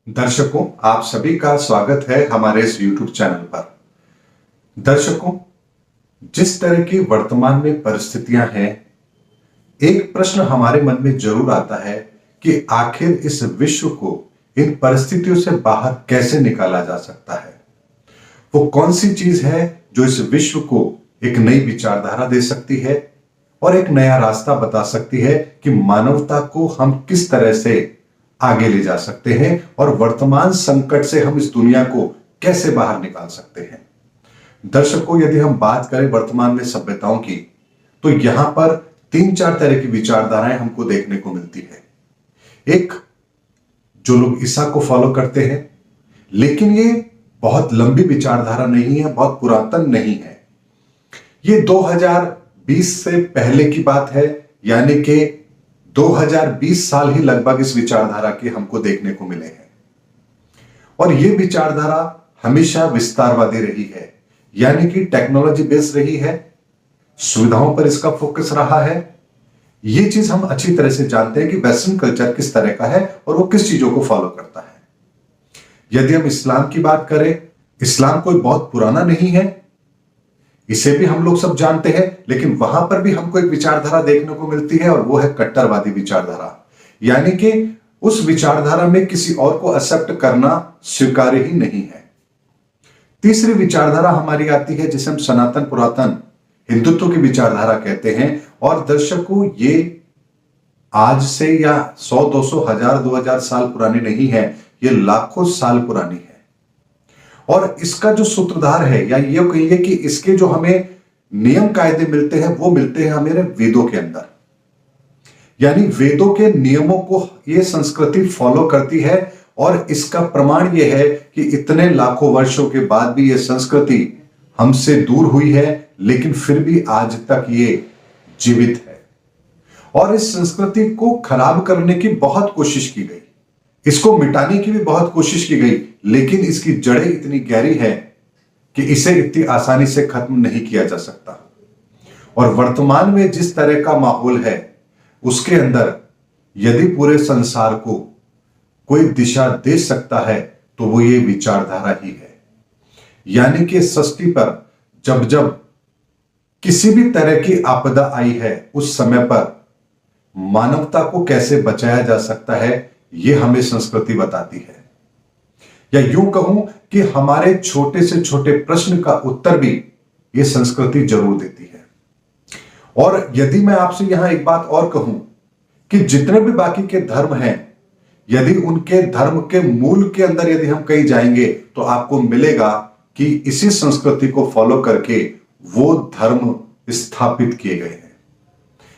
दर्शकों, आप सभी का स्वागत है हमारे इस YouTube चैनल पर। दर्शकों, जिस तरह की वर्तमान में परिस्थितियां हैं, एक प्रश्न हमारे मन में जरूर आता है कि आखिर इस विश्व को इन परिस्थितियों से बाहर कैसे निकाला जा सकता है। वो कौन सी चीज है जो इस विश्व को एक नई विचारधारा दे सकती है और एक नया रास्ता बता सकती है कि मानवता को हम किस तरह से आगे ले जा सकते हैं और वर्तमान संकट से हम इस दुनिया को कैसे बाहर निकाल सकते हैं। दर्शकों, यदि हम बात करें वर्तमान में सभ्यताओं की, तो यहां पर 3-4 तरह की विचारधाराएं हमको देखने को मिलती है। एक, जो लोग ईसा को फॉलो करते हैं, लेकिन ये बहुत लंबी विचारधारा नहीं है, बहुत पुरातन नहीं है। ये 2020 से पहले की बात है, यानी कि 2020 साल ही लगभग इस विचारधारा के हमको देखने को मिले हैं। और यह विचारधारा हमेशा विस्तारवादी रही है, यानी कि टेक्नोलॉजी बेस्ड रही है, सुविधाओं पर इसका फोकस रहा है। यह चीज हम अच्छी तरह से जानते हैं कि वेस्टर्न कल्चर किस तरह का है और वो किस चीजों को फॉलो करता है। यदि हम इस्लाम की बात करें, इस्लाम कोई बहुत पुराना नहीं है, इसे भी हम लोग सब जानते हैं, लेकिन वहां पर भी हमको एक विचारधारा देखने को मिलती है और वो है कट्टरवादी विचारधारा, यानी कि उस विचारधारा में किसी और को एक्सेप्ट करना स्वीकार्य ही नहीं है। तीसरी विचारधारा हमारी आती है जिसे हम सनातन पुरातन हिंदुत्व की विचारधारा कहते हैं। और दर्शकों, ये आज से या 100, 200, 1000, 2000 साल पुरानी नहीं है, ये लाखों साल पुरानी है। और इसका जो सूत्रधार है, या ये कहिए कि इसके जो हमें नियम कायदे मिलते हैं, वो मिलते हैं हमारे वेदों के अंदर। यानी वेदों के नियमों को ये संस्कृति फॉलो करती है और इसका प्रमाण ये है कि इतने लाखों वर्षों के बाद भी ये संस्कृति हमसे दूर हुई है, लेकिन फिर भी आज तक ये जीवित है। और इस संस्कृति को खराब करने की बहुत कोशिश की गई, इसको मिटाने की भी बहुत कोशिश की गई, लेकिन इसकी जड़ें इतनी गहरी है कि इसे इतनी आसानी से खत्म नहीं किया जा सकता। और वर्तमान में जिस तरह का माहौल है, उसके अंदर यदि पूरे संसार को कोई दिशा दे सकता है तो वो ये विचारधारा ही है। यानी कि सृष्टि पर जब जब किसी भी तरह की आपदा आई है, उस समय पर मानवता को कैसे बचाया जा सकता है, यह हमें संस्कृति बताती है। या यूं कहूं कि हमारे छोटे से छोटे प्रश्न का उत्तर भी यह संस्कृति जरूर देती है। और यदि मैं आपसे यहां एक बात और कहूं कि जितने भी बाकी के धर्म हैं, यदि उनके धर्म के मूल के अंदर यदि हम कहीं जाएंगे तो आपको मिलेगा कि इसी संस्कृति को फॉलो करके वो धर्म स्थापित किए गए हैं।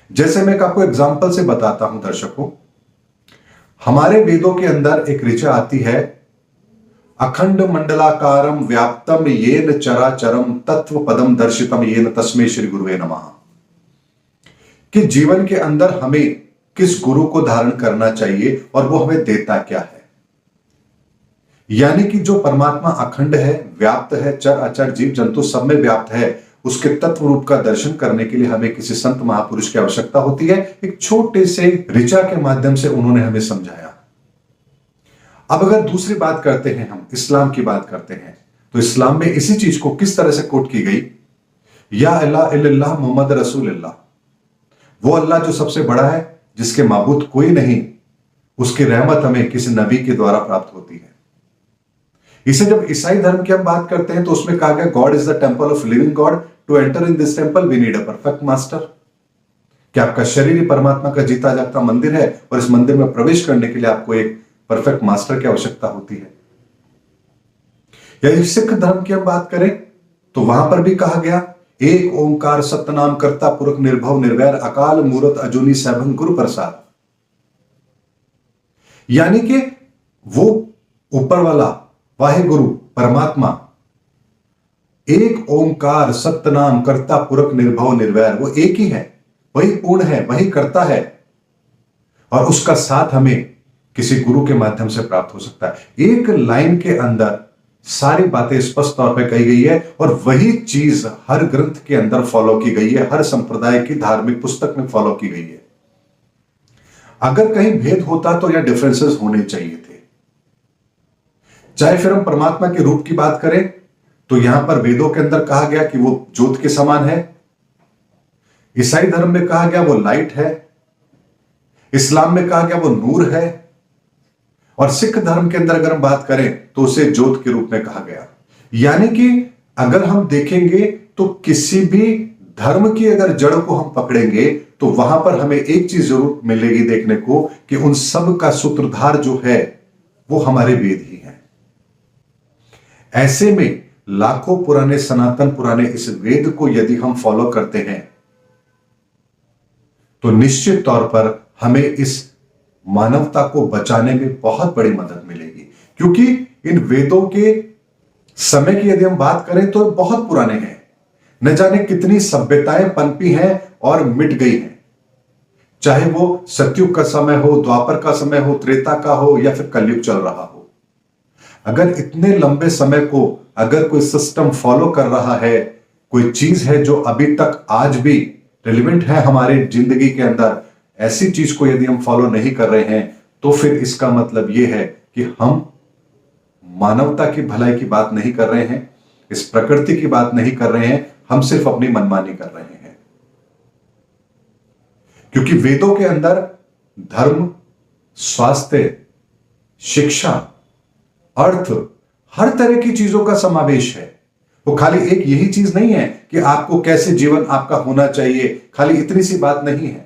जैसे मैं आपको एग्जांपल से बताता हूं दर्शकों, हमारे वेदों के अंदर एक ऋचा आती है, अखंड मंडलाकारम व्याप्तम येन चराचरम तत्व पदम दर्शितम येन तस्मै श्री गुरुवे नमः। कि जीवन के अंदर हमें किस गुरु को धारण करना चाहिए और वो हमें देता क्या है। यानी कि जो परमात्मा अखंड है, व्याप्त है, चर अचर जीव जंतु सब में व्याप्त है, उसके तत्व रूप का दर्शन करने के लिए हमें किसी संत महापुरुष की आवश्यकता होती है। एक छोटे से ऋचा के माध्यम से उन्होंने हमें समझाया। अब अगर दूसरी बात करते हैं, हम इस्लाम की बात करते हैं, तो इस्लाम में इसी चीज को किस तरह से कोट की गई, या इलाहा इल्लल्लाह मोहम्मद रसूलुल्लाह, वो अल्लाह जो सबसे बड़ा है, जिसके माबूद कोई नहीं, उसकी रहमत हमें किसी नबी के द्वारा प्राप्त होती है। इसे जब ईसाई धर्म की हम बात करते हैं तो उसमें कहा गया, God is the temple of living God, to enter in this temple we need a perfect master. कि आपका शरीर ही परमात्मा का जीता जागता मंदिर है और इस मंदिर में प्रवेश करने के लिए आपको एक परफेक्ट मास्टर की आवश्यकता होती है। यदि सिख धर्म की हम बात करें तो वहां पर भी कहा गया, एक ओंकार सतनाम करता पुरख निर्भव निर्वैर अकाल मूरत अजूनी सैभं गुरु प्रसाद। यानी कि वो ऊपर वाला वाहे गुरु परमात्मा एक ओंकार सतनाम करता पुरख निर्भव निर्वैर, वो एक ही है, वही पूर्ण है, वही करता है, और उसका साथ हमें किसी गुरु के माध्यम से प्राप्त हो सकता है। एक लाइन के अंदर सारी बातें स्पष्ट तौर पे कही गई है और वही चीज हर ग्रंथ के अंदर फॉलो की गई है, हर संप्रदाय की धार्मिक पुस्तक में फॉलो की गई है। अगर कहीं भेद होता तो या डिफरेंसेस होने चाहिए थे, चाहे फिर हम परमात्मा के रूप की बात करें तो यहां पर वेदों के अंदर कहा गया कि वो ज्योत के समान है, ईसाई धर्म में कहा गया वो लाइट है, इस्लाम में कहा गया वो नूर है, और सिख धर्म के अंदर अगर हम बात करें तो उसे ज्योत के रूप में कहा गया। यानी कि अगर हम देखेंगे तो किसी भी धर्म की अगर जड़ को हम पकड़ेंगे तो वहां पर हमें एक चीज जरूर मिलेगी देखने को कि उन सब का सूत्रधार जो है वो हमारे वेद ही हैं। ऐसे में लाखों पुराने सनातन पुराने इस वेद को यदि हम फॉलो करते हैं तो निश्चित तौर पर हमें इस मानवता को बचाने में बहुत बड़ी मदद मिलेगी, क्योंकि इन वेदों के समय की यदि हम बात करें तो बहुत पुराने हैं। न जाने कितनी सभ्यताएं पनपी हैं और मिट गई हैं, चाहे वो सतयुग का समय हो, द्वापर का समय हो, त्रेता का हो या फिर कलयुग चल रहा हो। अगर इतने लंबे समय को अगर कोई सिस्टम फॉलो कर रहा है, कोई चीज है जो अभी तक आज भी रिलेवेंट है हमारे जिंदगी के अंदर, ऐसी चीज को यदि हम फॉलो नहीं कर रहे हैं तो फिर इसका मतलब यह है कि हम मानवता की भलाई की बात नहीं कर रहे हैं, इस प्रकृति की बात नहीं कर रहे हैं, हम सिर्फ अपनी मनमानी कर रहे हैं। क्योंकि वेदों के अंदर धर्म, स्वास्थ्य, शिक्षा, अर्थ, हर तरह की चीजों का समावेश है। वो खाली एक यही चीज नहीं है कि आपको कैसे जीवन आपका होना चाहिए, खाली इतनी सी बात नहीं है।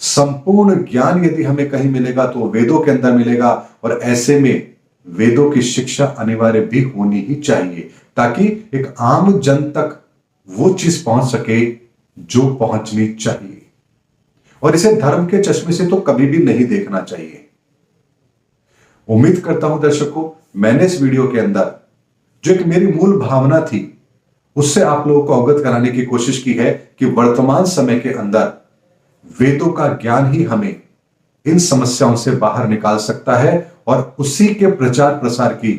संपूर्ण ज्ञान यदि हमें कहीं मिलेगा तो वेदों के अंदर मिलेगा, और ऐसे में वेदों की शिक्षा अनिवार्य भी होनी ही चाहिए ताकि एक आम जन तक वो चीज पहुंच सके जो पहुंचनी चाहिए, और इसे धर्म के चश्मे से तो कभी भी नहीं देखना चाहिए। उम्मीद करता हूं दर्शकों, मैंने इस वीडियो के अंदर जो एक मेरी मूल भावना थी उससे आप लोगों को अवगत कराने की कोशिश की है कि वर्तमान समय के अंदर वेदों का ज्ञान ही हमें इन समस्याओं से बाहर निकाल सकता है, और उसी के प्रचार प्रसार की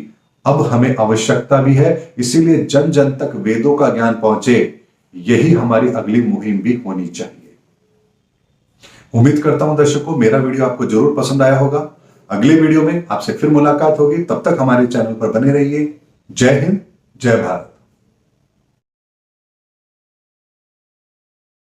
अब हमें आवश्यकता भी है। इसीलिए जन जन तक वेदों का ज्ञान पहुंचे, यही हमारी अगली मुहिम भी होनी चाहिए। उम्मीद करता हूं दर्शकों मेरा वीडियो आपको जरूर पसंद आया होगा। अगले वीडियो में आपसे फिर मुलाकात होगी, तब तक हमारे चैनल पर बने रहिए। जय हिंद, जय भारत।